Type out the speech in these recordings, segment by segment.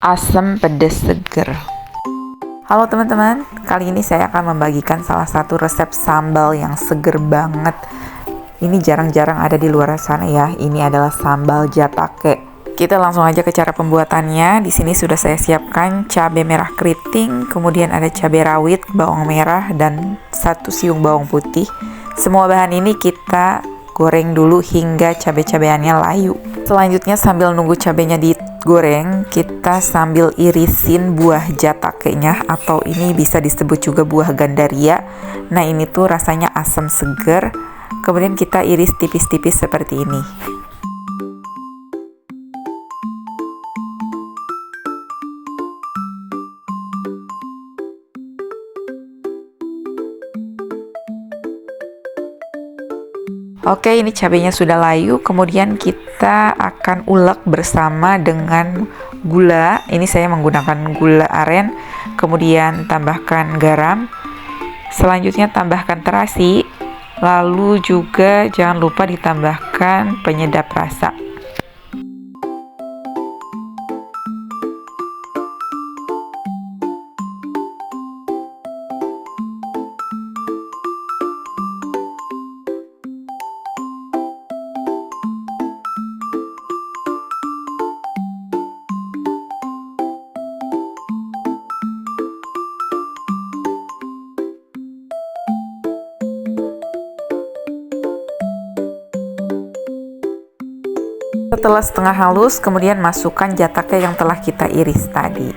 Asam pedas seger. Halo teman-teman, kali ini saya akan membagikan salah satu resep sambal yang seger banget. Ini jarang-jarang ada di luar sana ya. Ini adalah sambal jatake. Kita langsung aja ke cara pembuatannya. Di sini sudah saya siapkan cabai merah keriting, kemudian ada cabai rawit, bawang merah, dan 1 siung bawang putih. Semua bahan ini kita goreng dulu hingga cabai-cabeannya layu. Selanjutnya sambil nunggu cabainya digoreng, kita sambil irisin buah jatakenya, atau ini bisa disebut juga buah gandaria. Nah, ini tuh rasanya asam seger. Kemudian kita iris tipis-tipis seperti ini. Oke, ini cabenya sudah layu. Kemudian kita akan ulek bersama dengan gula. Ini saya menggunakan gula aren. Kemudian tambahkan garam. Selanjutnya tambahkan terasi. Lalu juga jangan lupa ditambahkan penyedap rasa. Setelah setengah halus, kemudian masukkan jatake yang telah kita iris tadi.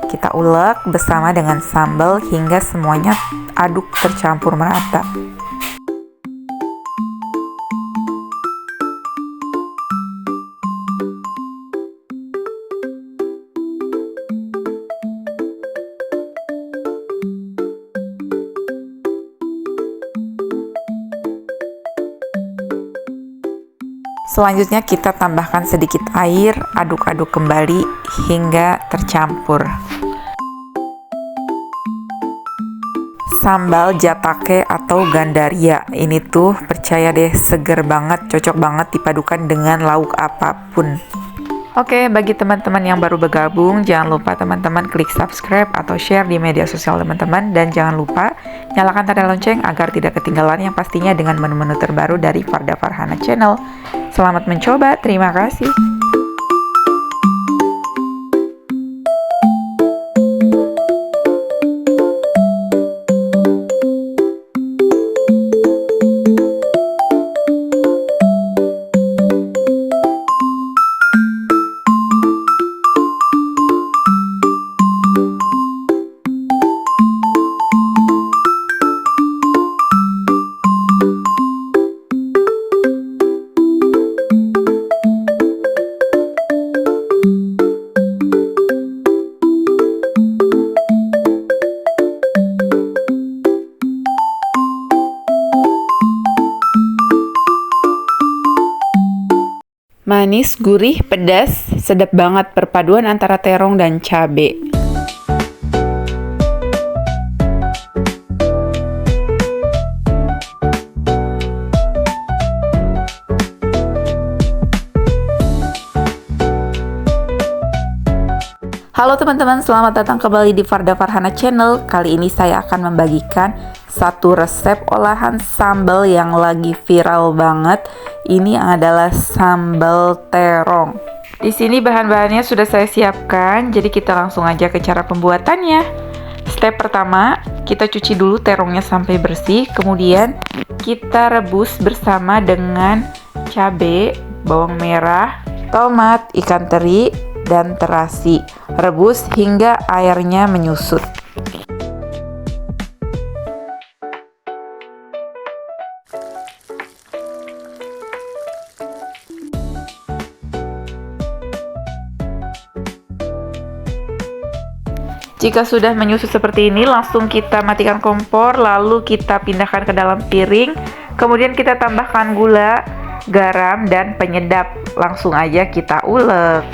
Kita ulek bersama dengan sambal hingga semuanya aduk tercampur merata. Selanjutnya kita tambahkan sedikit air, aduk-aduk kembali hingga tercampur. Sambal jatake atau gandaria ini tuh percaya deh seger banget, cocok banget dipadukan dengan lauk apapun. Oke, bagi teman-teman yang baru bergabung, jangan lupa teman-teman klik subscribe atau share di media sosial teman-teman, dan jangan lupa nyalakan tanda lonceng agar tidak ketinggalan yang pastinya dengan menu-menu terbaru dari Farda Farhana Channel. Selamat mencoba, terima kasih. Manis, gurih, pedas, sedap banget perpaduan antara terong dan cabe. Halo teman-teman, selamat datang kembali di Farda Farhana Channel. Kali ini saya akan membagikan satu resep olahan sambal yang lagi viral banget. Ini adalah sambal terong. Di sini bahan-bahannya sudah saya siapkan, jadi kita langsung aja ke cara pembuatannya. Step pertama, kita cuci dulu terongnya sampai bersih, kemudian kita rebus bersama dengan cabai, bawang merah, tomat, ikan teri, dan terasi. Rebus hingga airnya menyusut. Jika sudah menyusut seperti ini, langsung kita matikan kompor, lalu kita pindahkan ke dalam piring. Kemudian kita tambahkan gula, garam, dan penyedap. Langsung aja kita ulek.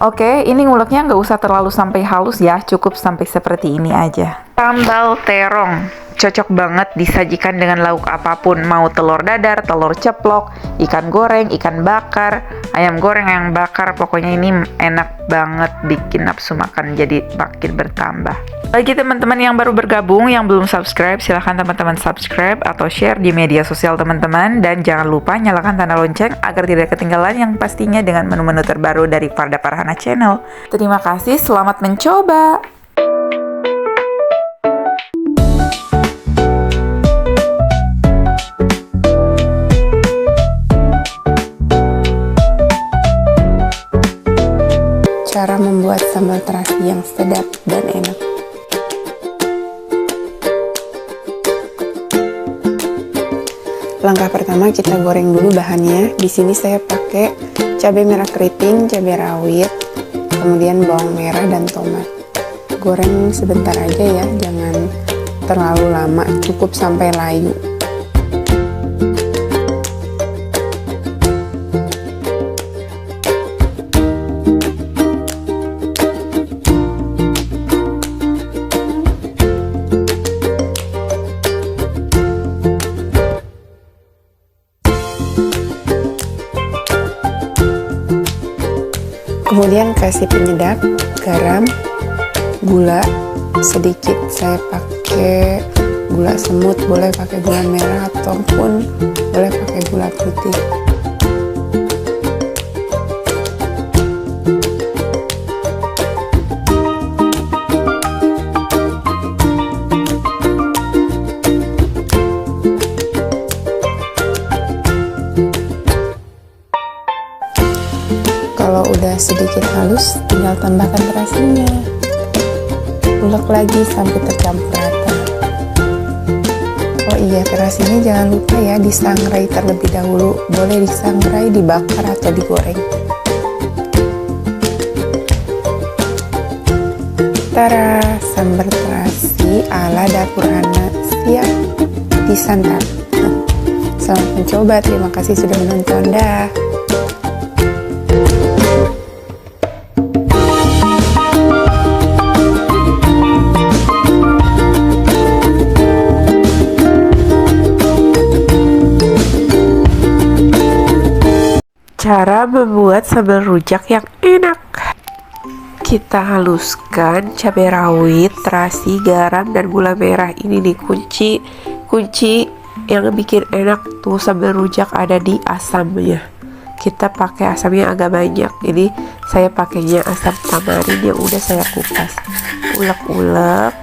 Oke, ini nguleknya nggak usah terlalu sampai halus ya, cukup sampai seperti ini aja. Sambal terong. cocok banget disajikan dengan lauk apapun, mau telur dadar, telur ceplok, ikan goreng, ikan bakar, ayam goreng yang bakar, pokoknya ini enak banget, bikin nafsu makan jadi makin bertambah. Bagi teman-teman yang baru bergabung, yang belum subscribe, silahkan teman-teman subscribe atau share di media sosial teman-teman, dan jangan lupa nyalakan tanda lonceng agar tidak ketinggalan yang pastinya dengan menu-menu terbaru dari Farda Farhana Channel. Terima kasih, selamat mencoba! Cara membuat sambal terasi yang sedap dan enak. Langkah pertama, kita goreng dulu bahannya. Di sini saya pakai cabai merah keriting, cabai rawit, kemudian bawang merah dan tomat. Goreng sebentar aja ya, jangan terlalu lama, cukup sampai layu. Kemudian kasih penyedap, garam, gula sedikit. Saya pakai gula semut, boleh pakai gula merah ataupun boleh pakai gula putih. Kalau udah sedikit halus, tinggal tambahkan terasinya. Ulek lagi sampai tercampur rata. Oh iya, terasinya jangan lupa ya disangrai terlebih dahulu. Boleh disangrai, dibakar atau digoreng. Tara, sambal terasi ala dapur Hana siap disantap. Selamat mencoba, terima kasih sudah menonton. Dah. Cara membuat sambal rujak yang enak. Kita haluskan cabai rawit, terasi, garam, dan gula merah. Ini nih kunci yang bikin enak tuh sambal rujak ada di asamnya. Kita pakai asamnya agak banyak. Ini saya pakainya asam tamarin yang udah saya kupas. Ulek-ulek.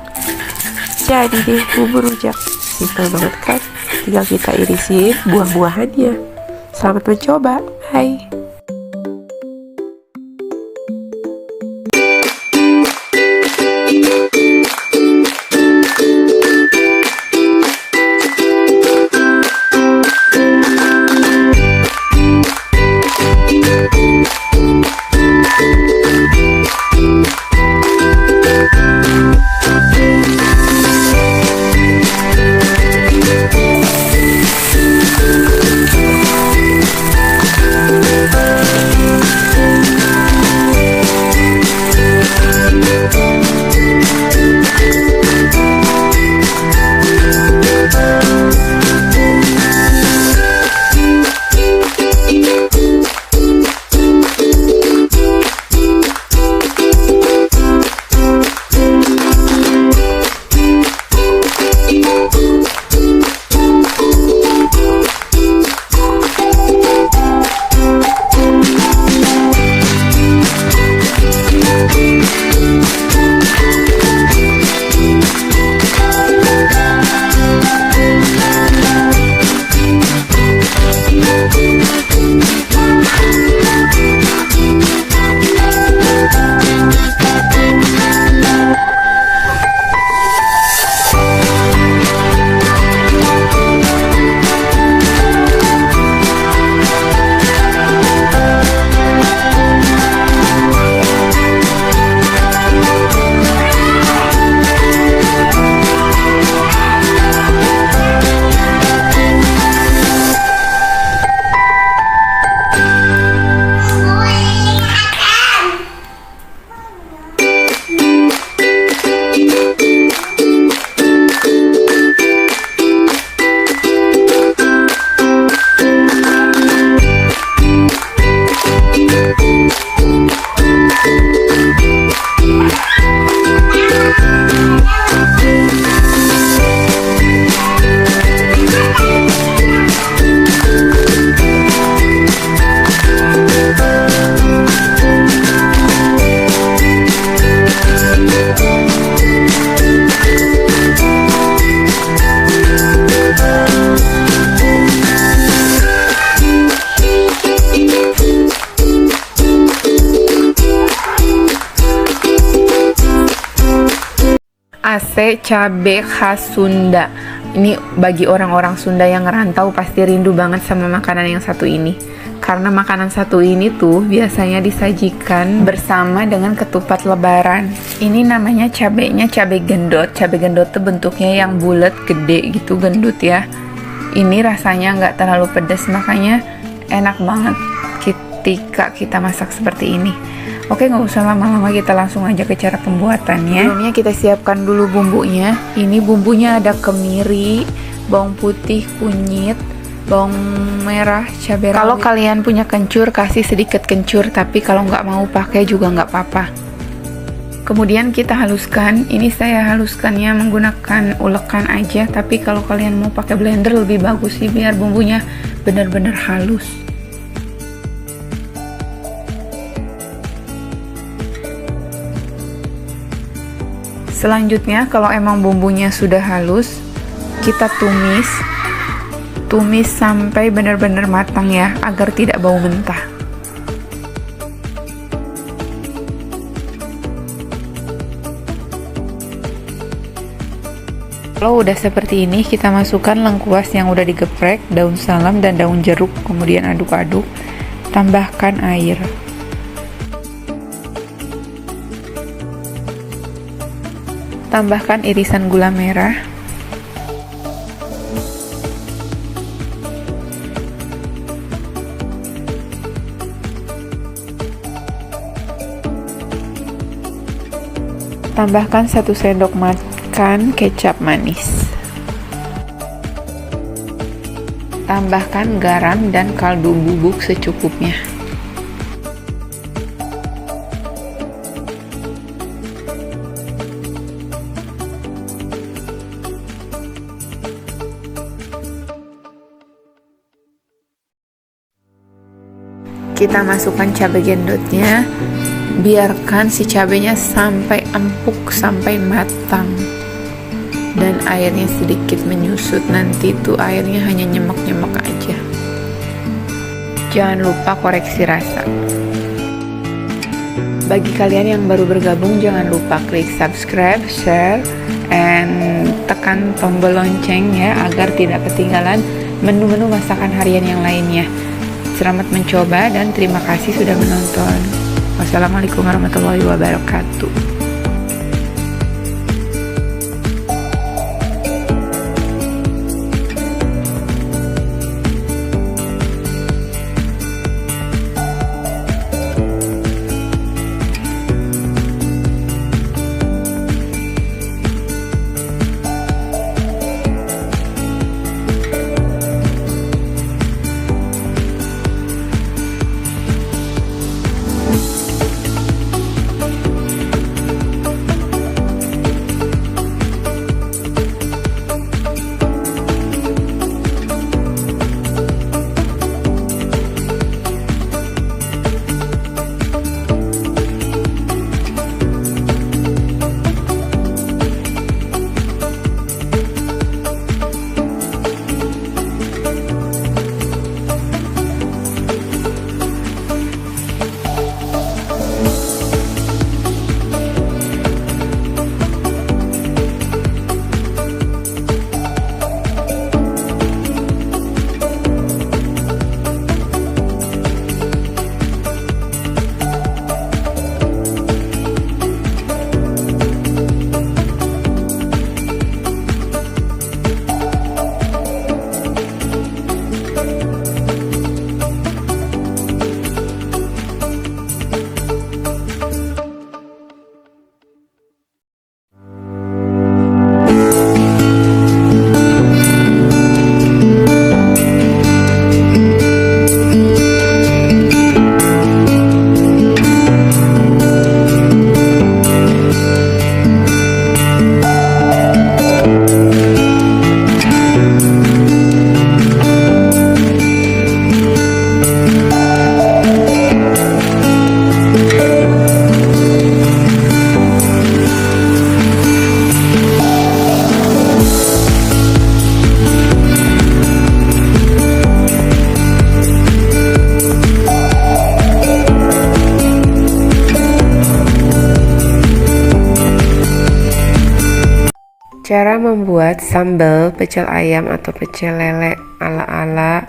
Jadi deh bumbu rujak. Simpel banget kan? Tinggal kita irisin buah-buahannya. Selamat mencoba. Bye. AC cabe khas Sunda. Ini bagi orang-orang Sunda yang ngerantau pasti rindu banget sama makanan yang satu ini. Karena makanan satu ini tuh biasanya disajikan bersama dengan ketupat lebaran. Ini namanya cabenya cabe gendot. Cabe gendot tuh bentuknya yang bulat, gede gitu, gendut ya. Ini rasanya nggak terlalu pedas, makanya enak banget ketika kita masak seperti ini. Oke, nggak usah lama-lama, kita langsung aja ke cara pembuatannya. Sebelumnya kita siapkan dulu bumbunya. Ini bumbunya ada kemiri, bawang putih, kunyit, bawang merah, cabai rawit. Kalau kalian punya kencur, kasih sedikit kencur, tapi kalau nggak mau pakai juga nggak apa-apa. Kemudian kita haluskan. Ini saya haluskannya menggunakan ulekan aja, tapi kalau kalian mau pakai blender lebih bagus sih, biar bumbunya benar-benar halus. Selanjutnya, kalau emang bumbunya sudah halus, kita tumis sampai benar-benar matang ya, agar tidak bau mentah. Kalau udah seperti ini, kita masukkan lengkuas yang udah digeprek, daun salam dan daun jeruk, kemudian aduk-aduk. Tambahkan air. Tambahkan irisan gula merah. Tambahkan 1 sendok makan kecap manis. Tambahkan garam dan kaldu bubuk secukupnya. Kita masukkan cabai gendotnya, biarkan si cabenya sampai empuk, sampai matang, dan airnya sedikit menyusut. Nanti tuh airnya hanya nyemek-nyemek aja. Jangan lupa koreksi rasa. Bagi kalian yang baru bergabung, jangan lupa klik subscribe, share, and tekan tombol lonceng ya, agar tidak ketinggalan menu-menu masakan harian yang lainnya. Selamat mencoba dan terima kasih sudah menonton. Wassalamualaikum warahmatullahi wabarakatuh. Cara membuat sambal pecel ayam atau pecel lele ala-ala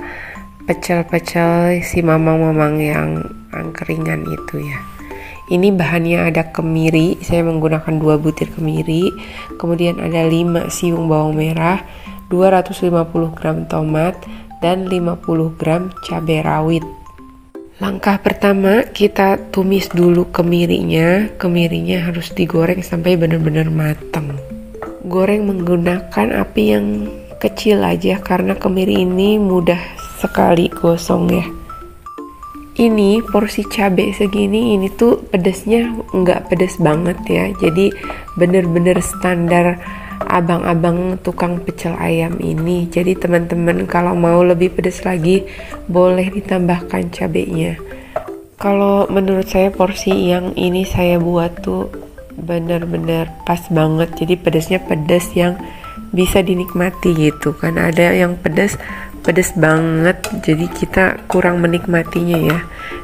pecel-pecel si mamang-mamang yang angkringan itu ya. Ini bahannya ada kemiri, saya menggunakan 2 butir kemiri, kemudian ada 5 siung bawang merah, 250 gram tomat, dan 50 gram cabai rawit. Langkah pertama, kita tumis dulu kemirinya. Kemirinya harus digoreng sampai benar-benar matang. Goreng menggunakan api yang kecil aja karena kemiri ini mudah sekali gosong ya. Ini porsi cabai segini, ini tuh pedasnya nggak pedas banget ya. Jadi bener-bener standar abang-abang tukang pecel ayam ini. Jadi teman-teman kalau mau lebih pedas lagi boleh ditambahkan cabainya. Kalau menurut saya porsi yang ini saya buat tuh bener-bener pas banget. Jadi pedasnya pedas yang bisa dinikmati gitu kan. Ada yang pedas banget, jadi kita kurang menikmatinya ya.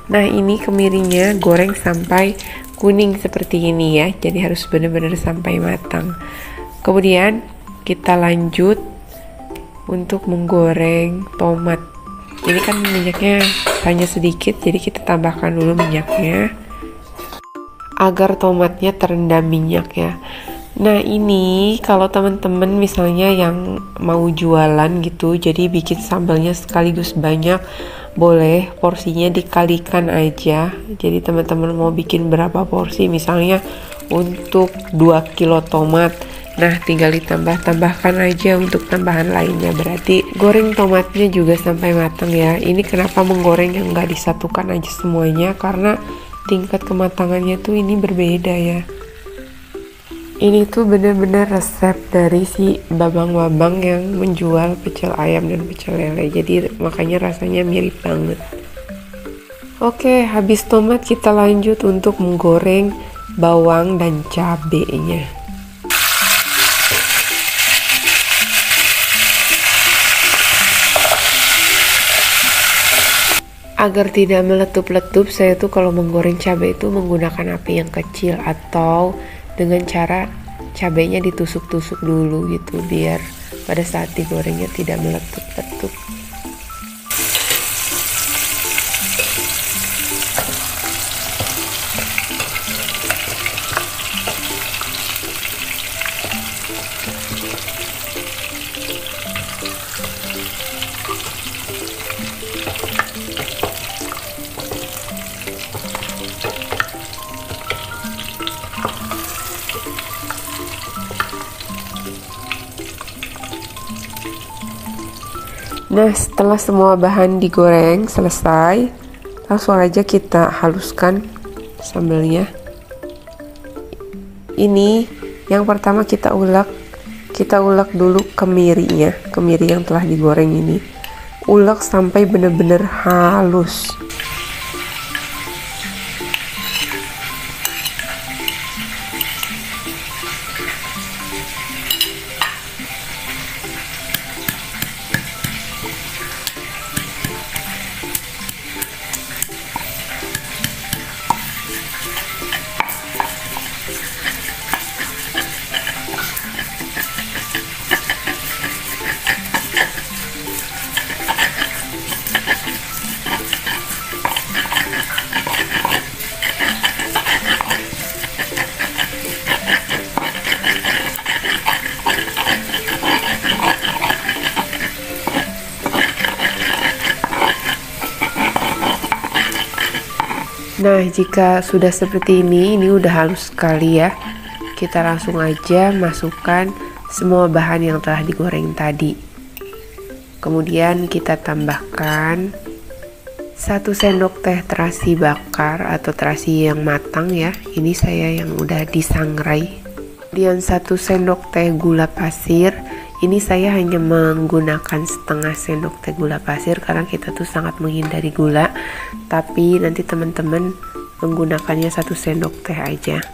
Nah, ini kemirinya goreng sampai kuning seperti ini ya. Jadi harus benar-benar sampai matang. Kemudian kita lanjut untuk menggoreng tomat. Ini kan minyaknya hanya sedikit, jadi kita tambahkan dulu minyaknya agar tomatnya terendam minyak ya. Nah, ini kalau teman-teman misalnya yang mau jualan gitu, jadi bikin sambalnya sekaligus banyak, boleh porsinya dikalikan aja. Jadi teman-teman mau bikin berapa porsi, misalnya untuk 2 kilo tomat, nah tinggal tambahkan aja untuk tambahan lainnya. Berarti goreng tomatnya juga sampai matang ya. Ini kenapa menggoreng yang nggak disatukan aja semuanya, karena tingkat kematangannya tuh ini berbeda ya. Ini tuh bener-bener resep dari si babang-babang yang menjual pecel ayam dan pecel lele. Jadi makanya rasanya mirip banget. Oke, habis tomat kita lanjut untuk menggoreng bawang dan cabenya. Agar tidak meletup-letup, saya tuh kalau menggoreng cabai itu menggunakan api yang kecil atau dengan cara cabainya ditusuk-tusuk dulu gitu, biar pada saat digorengnya tidak meletup-letup. Nah, setelah semua bahan digoreng selesai, langsung aja kita haluskan sambalnya. Ini yang pertama kita ulek dulu kemirinya, kemiri yang telah digoreng ini. Ulek sampai benar-benar halus. Nah, jika sudah seperti ini udah halus sekali ya. Kita langsung aja masukkan semua bahan yang telah digoreng tadi. Kemudian kita tambahkan 1 sendok teh terasi bakar atau terasi yang matang ya. Ini saya yang udah disangrai. Kemudian 1 sendok teh gula pasir. Ini saya hanya menggunakan setengah sendok teh gula pasir karena kita tuh sangat menghindari gula, tapi nanti teman-teman menggunakannya 1 sendok teh aja.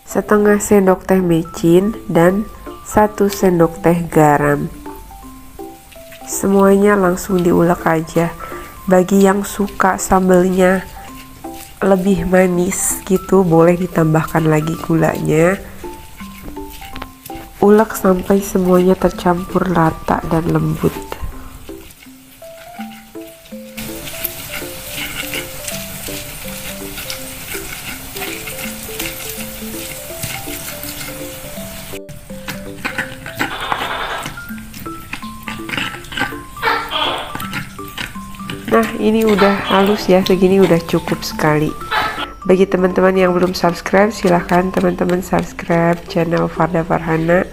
Setengah sendok teh mecin dan 1 sendok teh garam. Semuanya langsung diulek aja. Bagi yang suka sambelnya lebih manis gitu, boleh ditambahkan lagi gulanya. Ulek sampai semuanya tercampur rata dan lembut. Nah, ini udah halus ya, segini udah cukup sekali. Bagi teman-teman yang belum subscribe, silahkan teman-teman subscribe channel Farda Farhana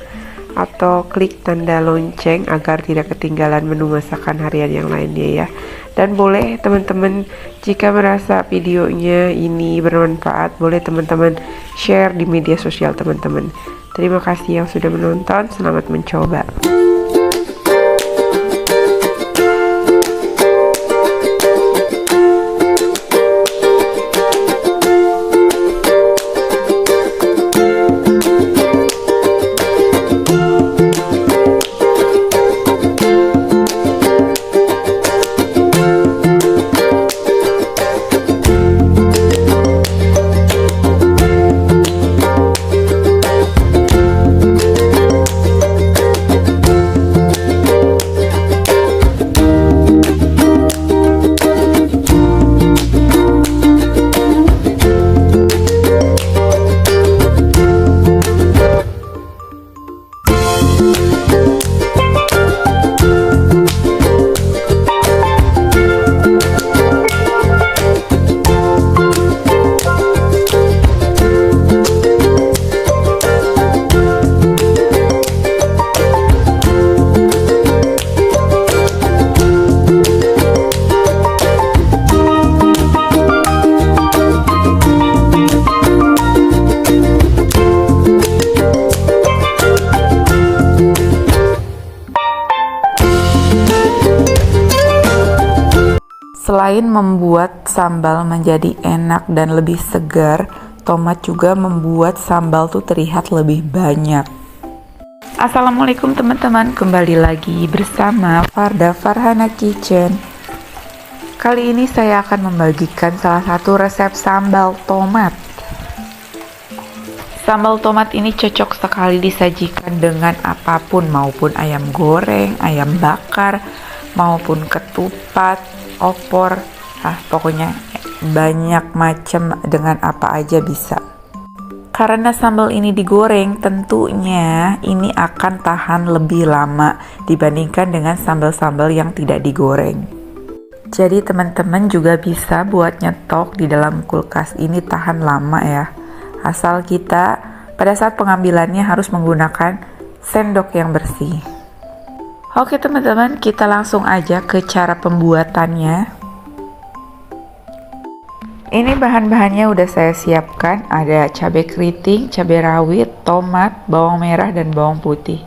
atau klik tanda lonceng agar tidak ketinggalan menu masakan harian yang lainnya ya. Dan boleh teman-teman, jika merasa videonya ini bermanfaat, boleh teman-teman share di media sosial teman-teman. Terima kasih yang sudah menonton, selamat mencoba. Selain membuat sambal menjadi enak dan lebih segar, tomat juga membuat sambal tuh terlihat lebih banyak. Assalamualaikum teman-teman, kembali lagi bersama Farda Farhana Kitchen. Kali ini saya akan membagikan salah satu resep sambal tomat. Sambal tomat ini cocok sekali disajikan dengan apapun, maupun ayam goreng, ayam bakar, maupun ketupat, opor, pokoknya banyak macam, dengan apa aja bisa. Karena sambal ini digoreng, tentunya ini akan tahan lebih lama dibandingkan dengan sambal-sambal yang tidak digoreng. Jadi teman-teman juga bisa buat nyetok di dalam kulkas, ini tahan lama ya. Asal kita pada saat pengambilannya harus menggunakan sendok yang bersih. Oke teman-teman, kita langsung aja ke cara pembuatannya. Ini bahan-bahannya udah saya siapkan, ada cabai keriting, cabai rawit, tomat, bawang merah, dan bawang putih.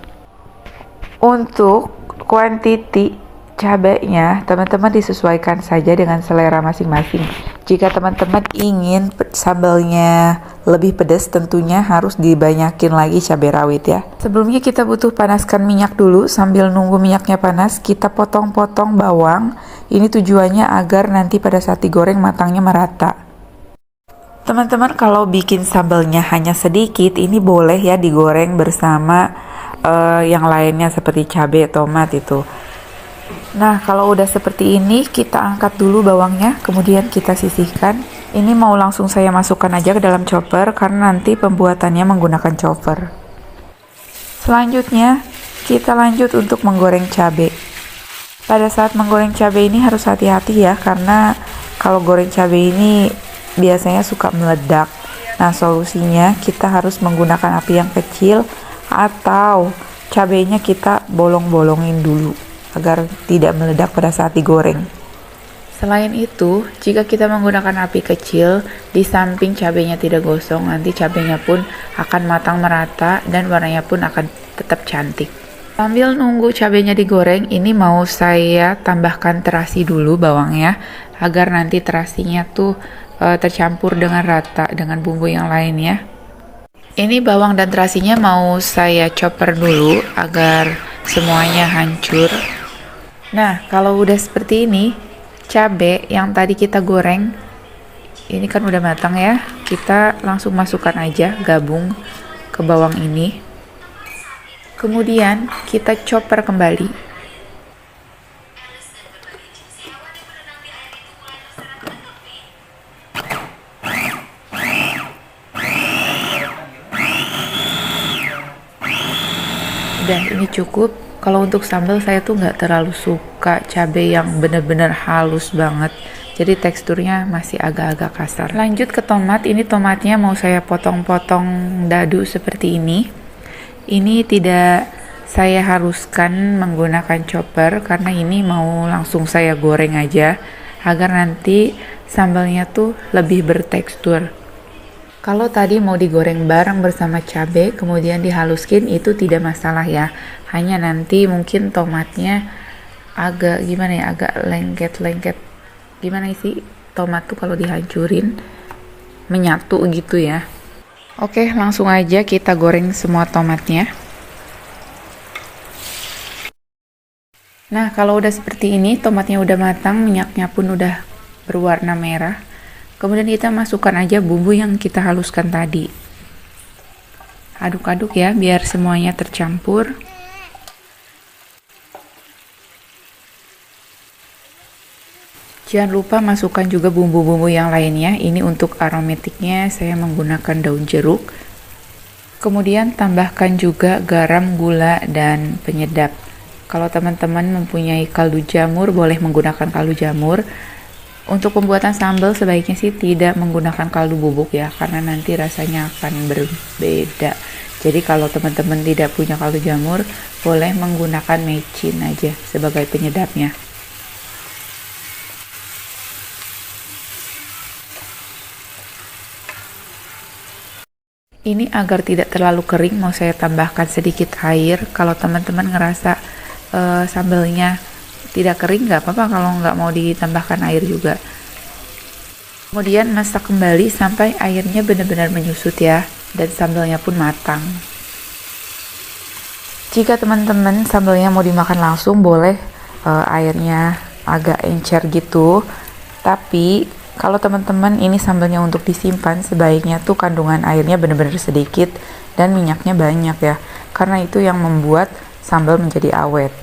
Untuk kuantiti cabainya, teman-teman disesuaikan saja dengan selera masing-masing. Jika teman-teman ingin sambalnya lebih pedas, tentunya harus dibanyakin lagi cabai rawit ya. Sebelumnya kita butuh panaskan minyak dulu. Sambil nunggu minyaknya panas, kita potong-potong bawang. Ini tujuannya agar nanti pada saat digoreng matangnya merata. Teman-teman kalau bikin sambalnya hanya sedikit, ini boleh ya digoreng bersama yang lainnya seperti cabai, tomat itu. Nah, kalau udah seperti ini, kita angkat dulu bawangnya, kemudian kita sisihkan. Ini mau langsung saya masukkan aja ke dalam chopper, karena nanti pembuatannya menggunakan chopper. Selanjutnya, kita lanjut untuk menggoreng cabai. Pada saat menggoreng cabai ini harus hati-hati ya, karena kalau goreng cabai ini biasanya suka meledak. Nah, solusinya kita harus menggunakan api yang kecil, atau cabainya kita bolong-bolongin dulu agar tidak meledak pada saat digoreng. Selain itu, jika kita menggunakan api kecil, di samping cabainya tidak gosong, nanti cabainya pun akan matang merata dan warnanya pun akan tetap cantik. Sambil nunggu cabainya digoreng, ini mau saya tambahkan terasi dulu bawangnya, agar nanti terasinya tuh tercampur dengan rata dengan bumbu yang lainnya. Ini bawang dan terasinya mau saya chopper dulu agar semuanya hancur. Nah, kalau udah seperti ini, cabai yang tadi kita goreng ini kan udah matang ya, kita langsung masukkan aja, gabung ke bawang ini. Kemudian kita chopper kembali. Udah, ini cukup. Kalau untuk sambal saya tuh nggak terlalu suka cabai yang bener-bener halus banget. Jadi teksturnya masih agak-agak kasar. Lanjut ke tomat. Ini tomatnya mau saya potong-potong dadu seperti ini. Ini tidak saya haruskan menggunakan chopper karena ini mau langsung saya goreng aja agar nanti sambalnya tuh lebih bertekstur. Kalau tadi mau digoreng bareng bersama cabai kemudian dihaluskin itu tidak masalah ya. Hanya nanti mungkin tomatnya agak gimana ya, agak lengket-lengket. Gimana sih tomat tuh kalau dihancurin menyatu gitu ya. Oke, langsung aja kita goreng semua tomatnya. Nah, kalau udah seperti ini, tomatnya udah matang, minyaknya pun udah berwarna merah. Kemudian kita masukkan aja bumbu yang kita haluskan tadi. Aduk-aduk ya, biar semuanya tercampur. Jangan lupa masukkan juga bumbu-bumbu yang lainnya. Ini untuk aromatiknya saya menggunakan daun jeruk. Kemudian tambahkan juga garam, gula, dan penyedap. Kalau teman-teman mempunyai kaldu jamur, boleh menggunakan kaldu jamur. Untuk pembuatan sambal sebaiknya sih tidak menggunakan kaldu bubuk ya, karena nanti rasanya akan berbeda. Jadi kalau teman-teman tidak punya kaldu jamur, boleh menggunakan mecin aja sebagai penyedapnya. Ini agar tidak terlalu kering, mau saya tambahkan sedikit air. Kalau teman-teman ngerasa sambalnya tidak kering, nggak apa-apa kalau nggak mau ditambahkan air juga. Kemudian masak kembali sampai airnya benar-benar menyusut ya, dan sambalnya pun matang. Jika teman-teman sambalnya mau dimakan langsung, boleh airnya agak encer gitu. Tapi kalau teman-teman ini sambalnya untuk disimpan, sebaiknya tuh kandungan airnya benar-benar sedikit dan minyaknya banyak ya, karena itu yang membuat sambal menjadi awet.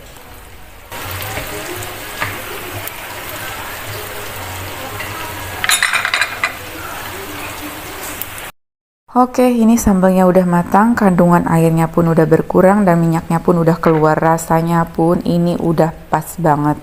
Oke, ini sambalnya udah matang, kandungan airnya pun udah berkurang dan minyaknya pun udah keluar, rasanya pun ini udah pas banget.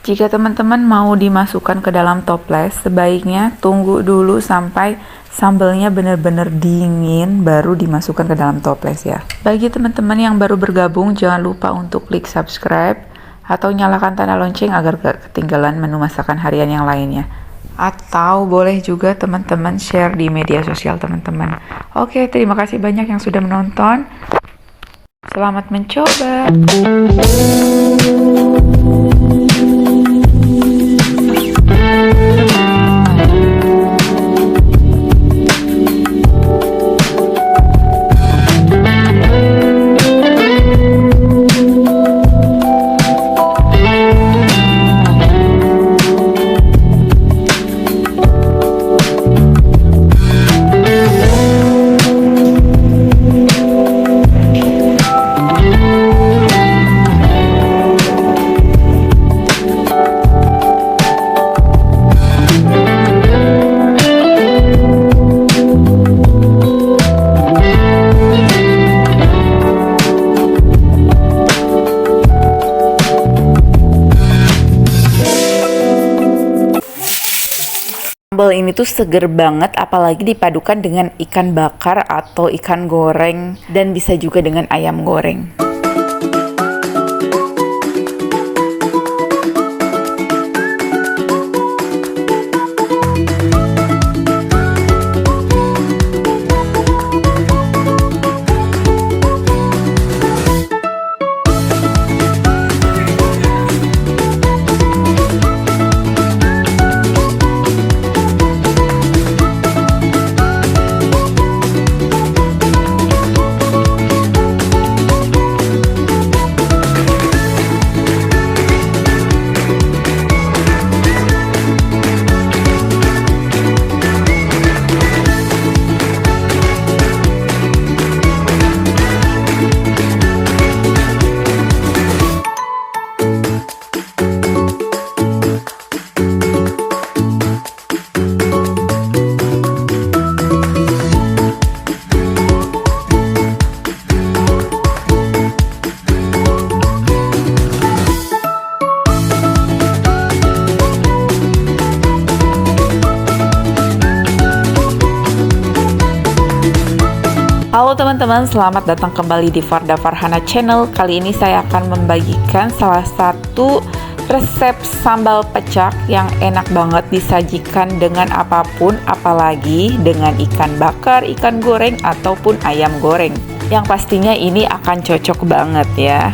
Jika teman-teman mau dimasukkan ke dalam toples, sebaiknya tunggu dulu sampai sambalnya benar-benar dingin baru dimasukkan ke dalam toples ya. Bagi teman-teman yang baru bergabung, jangan lupa untuk klik subscribe atau nyalakan tanda lonceng agar gak ketinggalan menu masakan harian yang lainnya. Atau boleh juga teman-teman share di media sosial teman-teman. Oke, terima kasih banyak yang sudah menonton. Selamat mencoba. Sambal ini tuh seger banget, apalagi dipadukan dengan ikan bakar atau ikan goreng, dan bisa juga dengan ayam goreng. Halo teman-teman, selamat datang kembali di Farda Farhana Channel. Kali ini saya akan membagikan salah satu resep sambal pecak yang enak banget disajikan dengan apapun, apalagi dengan ikan bakar, ikan goreng, ataupun ayam goreng. Yang pastinya ini akan cocok banget ya.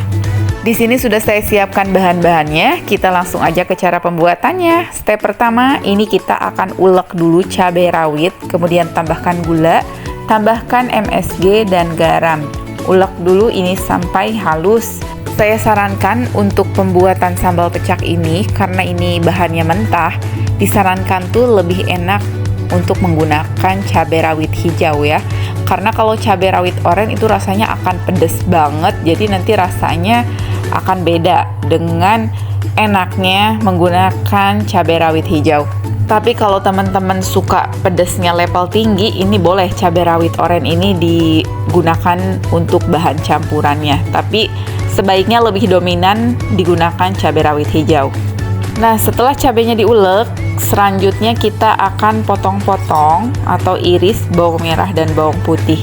Di sini sudah saya siapkan bahan-bahannya. Kita langsung aja ke cara pembuatannya. Step pertama, ini kita akan ulek dulu cabai rawit, kemudian tambahkan gula, tambahkan MSG dan garam. Ulek dulu ini sampai halus. Saya sarankan untuk pembuatan sambal pecak ini, karena ini bahannya mentah, disarankan tuh lebih enak untuk menggunakan cabai rawit hijau ya. Karena kalau cabai rawit oranye itu rasanya akan pedes banget, jadi nanti rasanya akan beda dengan enaknya menggunakan cabai rawit hijau. Tapi kalau teman-teman suka pedesnya level tinggi, ini boleh cabai rawit oranye ini digunakan untuk bahan campurannya. Tapi sebaiknya lebih dominan digunakan cabai rawit hijau. Nah, setelah cabainya diulek, selanjutnya kita akan potong-potong atau iris bawang merah dan bawang putih.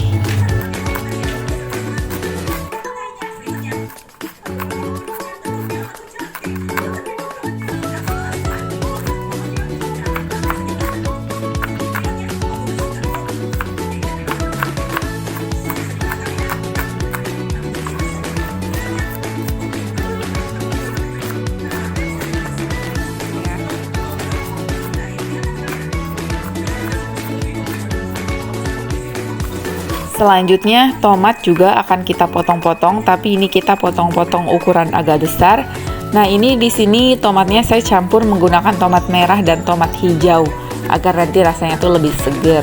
Selanjutnya tomat juga akan kita potong-potong, tapi ini kita potong-potong ukuran agak besar. Nah, ini di sini tomatnya saya campur menggunakan tomat merah dan tomat hijau agar nanti rasanya tuh lebih seger.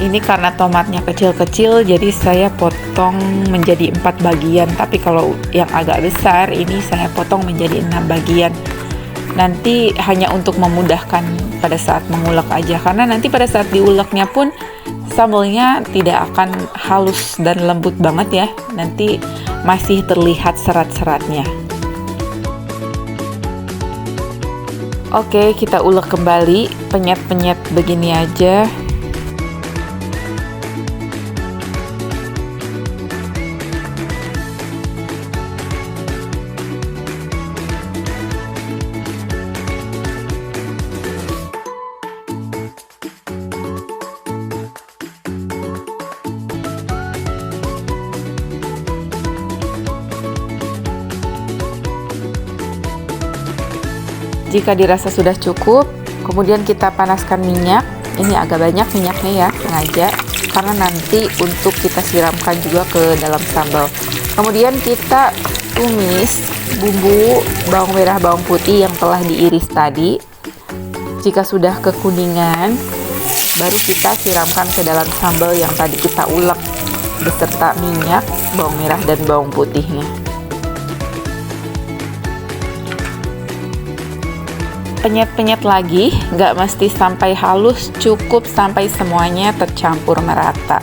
Ini karena tomatnya kecil-kecil, jadi saya potong menjadi 4 bagian. Tapi kalau yang agak besar ini saya potong menjadi 6 bagian. Nanti hanya untuk memudahkan pada saat mengulek aja, karena nanti pada saat diuleknya pun sambalnya tidak akan halus dan lembut banget ya, nanti masih terlihat serat-seratnya. Oke, kita ulek kembali, penyet-penyet begini aja. Jika dirasa sudah cukup, kemudian kita panaskan minyak. Ini agak banyak minyaknya ya, sengaja, karena nanti untuk kita siramkan juga ke dalam sambal. Kemudian kita tumis bumbu bawang merah, bawang putih yang telah diiris tadi. Jika sudah kekuningan, baru kita siramkan ke dalam sambal yang tadi kita ulek beserta minyak, bawang merah, dan bawang putihnya. Penyet-penyet lagi, nggak mesti sampai halus, cukup sampai semuanya tercampur merata.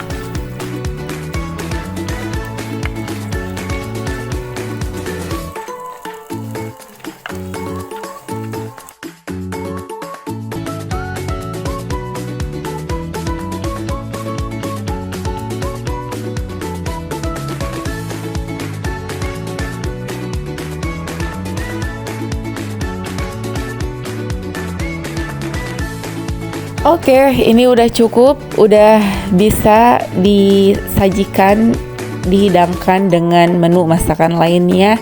Oke, ini udah cukup, udah bisa disajikan, dihidangkan dengan menu masakan lainnya.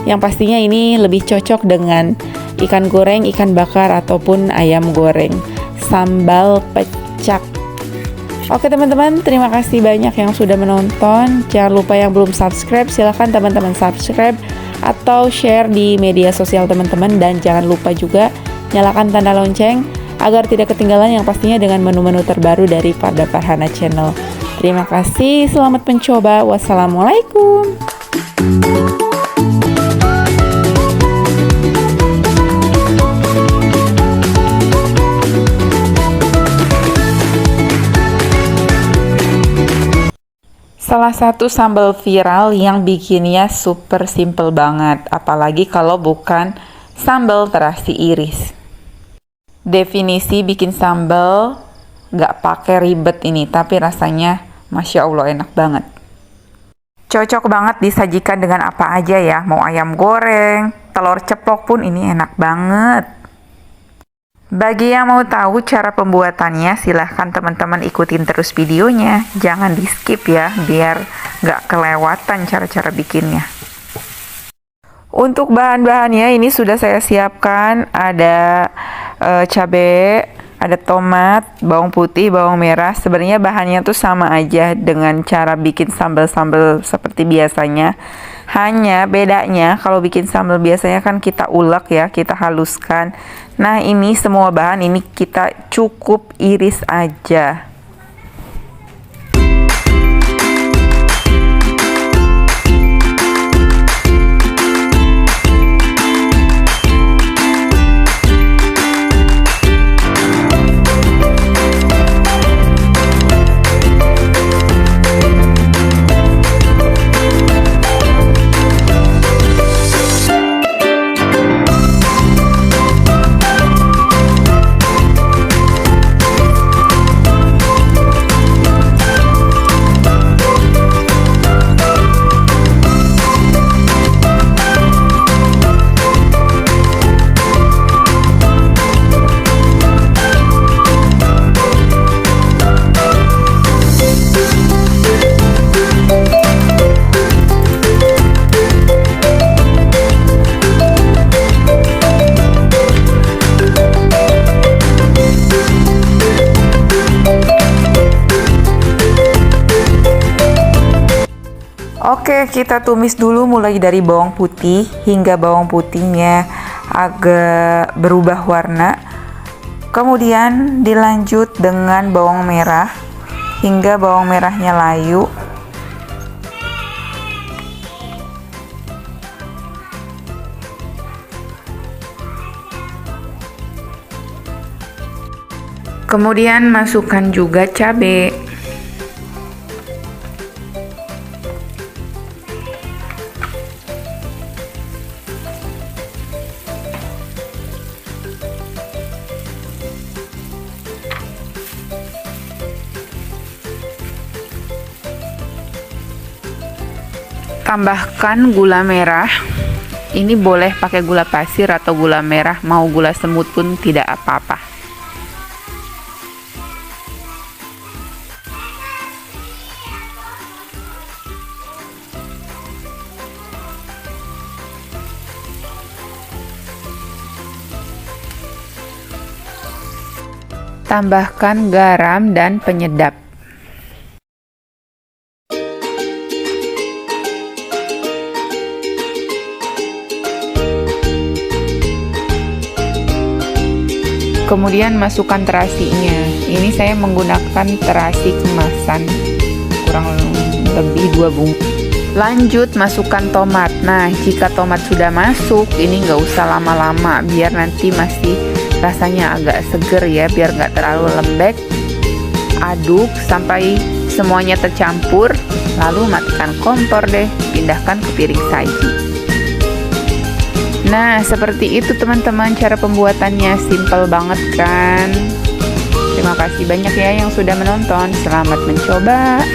Yang pastinya ini lebih cocok dengan ikan goreng, ikan bakar, ataupun ayam goreng. Sambal pecak. Oke teman-teman, terima kasih banyak yang sudah menonton. Jangan lupa yang belum subscribe, silahkan teman-teman subscribe atau share di media sosial teman-teman. Dan jangan lupa juga nyalakan tanda lonceng agar tidak ketinggalan yang pastinya dengan menu-menu terbaru dari Farda Farhana Channel. Terima kasih, selamat mencoba. Wassalamualaikum. Salah satu sambal viral yang bikinnya super simple banget, apalagi kalau bukan sambal terasi iris. Definisi bikin sambal gak pakai ribet ini, tapi rasanya Masya Allah, enak banget. Cocok banget disajikan dengan apa aja ya, mau ayam goreng, telur ceplok pun ini enak banget. Bagi yang mau tahu cara pembuatannya, silahkan teman-teman ikutin terus videonya. Jangan di skip ya, biar nggak kelewatan cara-cara bikinnya. Untuk bahan-bahannya ini sudah saya siapkan, ada cabai, ada tomat, bawang putih, bawang merah. Sebenarnya bahannya tuh sama aja dengan cara bikin sambal-sambal seperti biasanya. Hanya bedanya kalau bikin sambal biasanya kan kita ulek ya, kita haluskan. Nah ini semua bahan ini kita cukup iris aja. Oke, kita tumis dulu mulai dari bawang putih hingga bawang putihnya agak berubah warna. Kemudian dilanjut dengan bawang merah hingga bawang merahnya layu. Kemudian masukkan juga cabai. Tambahkan gula merah. Ini boleh pakai gula pasir atau gula merah, mau gula semut pun tidak apa-apa. Tambahkan garam dan penyedap. Kemudian masukkan terasinya. Ini saya menggunakan terasi kemasan, kurang lebih 2 bungkus. Lanjut masukkan tomat. Nah, jika tomat sudah masuk, ini nggak usah lama-lama, biar nanti masih rasanya agak seger ya, biar nggak terlalu lembek. Aduk sampai semuanya tercampur, lalu matikan kompor deh, pindahkan ke piring saji. Nah, seperti itu teman-teman cara pembuatannya, simple banget kan? Terima kasih banyak ya yang sudah menonton. Selamat mencoba.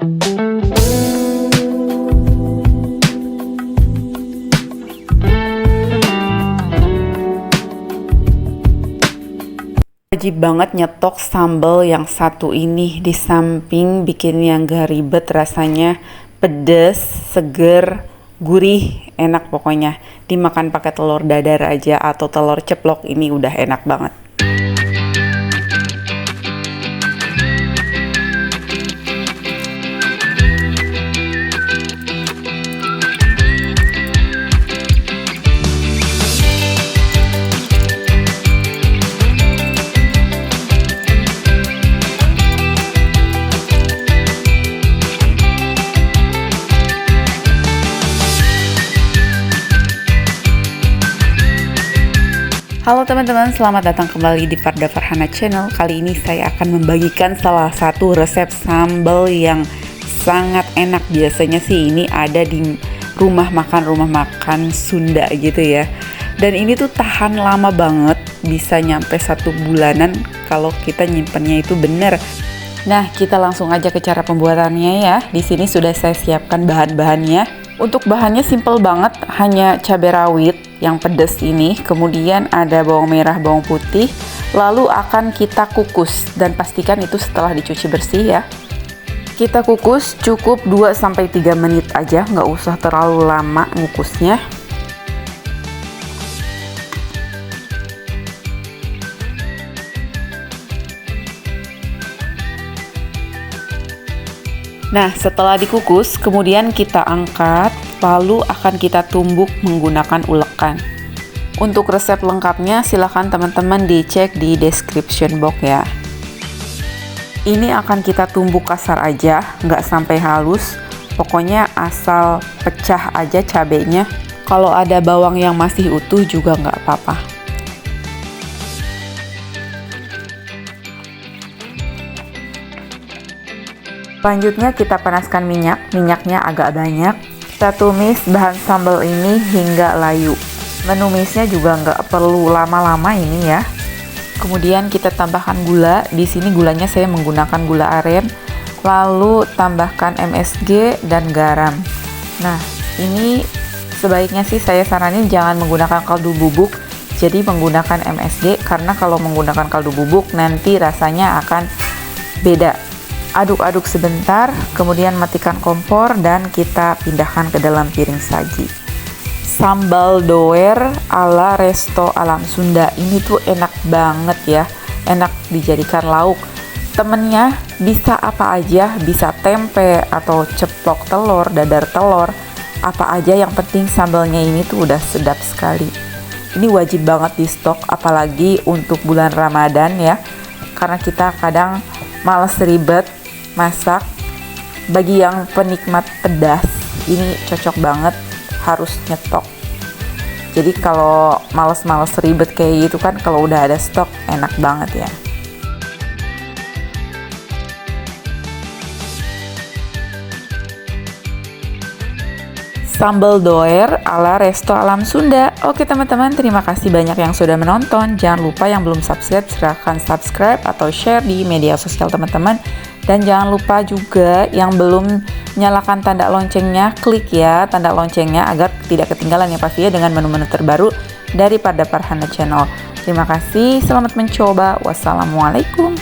Wajib banget nyetok sambal yang satu ini, di samping bikinnya nggak ribet, rasanya pedes, seger, gurih, enak pokoknya. Dimakan pakai telur dadar aja atau telur ceplok, ini udah enak banget. Halo teman-teman, selamat datang kembali di Farda Farhana Channel. Kali ini saya akan membagikan salah satu resep sambal yang sangat enak. Biasanya sih ini ada di rumah makan Sunda gitu ya. Dan ini tuh tahan lama banget, bisa nyampe 1 bulanan kalau kita nyimpennya itu bener. Nah, kita langsung aja ke cara pembuatannya ya. Di sini sudah saya siapkan bahan-bahannya. Untuk bahannya simple banget, hanya cabai rawit yang pedas ini, kemudian ada bawang merah, bawang putih, lalu akan kita kukus dan pastikan itu setelah dicuci bersih ya. Kita kukus cukup 2-3 menit aja, nggak usah terlalu lama ngukusnya. Nah, setelah dikukus, kemudian kita angkat, lalu akan kita tumbuk menggunakan ulekan. Untuk resep lengkapnya, silahkan teman-teman dicek di description box ya. Ini akan kita tumbuk kasar aja, nggak sampai halus. Pokoknya asal pecah aja cabenya. Kalau ada bawang yang masih utuh juga nggak apa-apa. Selanjutnya kita panaskan minyaknya agak banyak. Kita tumis bahan sambal ini hingga layu. Menumisnya juga nggak perlu lama-lama ini ya. Kemudian kita tambahkan gula. Di sini gulanya saya menggunakan gula aren. Lalu tambahkan MSG dan garam. Nah, ini sebaiknya sih saya saranin jangan menggunakan kaldu bubuk. Jadi menggunakan MSG karena kalau menggunakan kaldu bubuk nanti rasanya akan beda. Aduk-aduk sebentar, kemudian matikan kompor dan kita pindahkan ke dalam piring saji. Sambal doer ala resto alam Sunda ini tuh enak banget ya, enak dijadikan lauk. Temennya bisa apa aja, bisa tempe atau ceplok telur, dadar telur, apa aja, yang penting sambalnya ini tuh udah sedap sekali. Ini wajib banget di stok, apalagi untuk bulan Ramadan ya, karena kita kadang males ribet masak. Bagi yang penikmat pedas, ini cocok banget, harus nyetok. Jadi kalau males-males ribet kayak gitu kan, kalau udah ada stok enak banget ya. Sambal doer ala resto alam Sunda. Oke teman-teman, terima kasih banyak yang sudah menonton. Jangan lupa yang belum subscribe, silahkan subscribe atau share di media sosial teman-teman. Dan jangan lupa juga yang belum nyalakan tanda loncengnya, klik ya tanda loncengnya agar tidak ketinggalan ya pastinya dengan menu-menu terbaru dari Farda Farhana Channel. Terima kasih, selamat mencoba. Wassalamualaikum.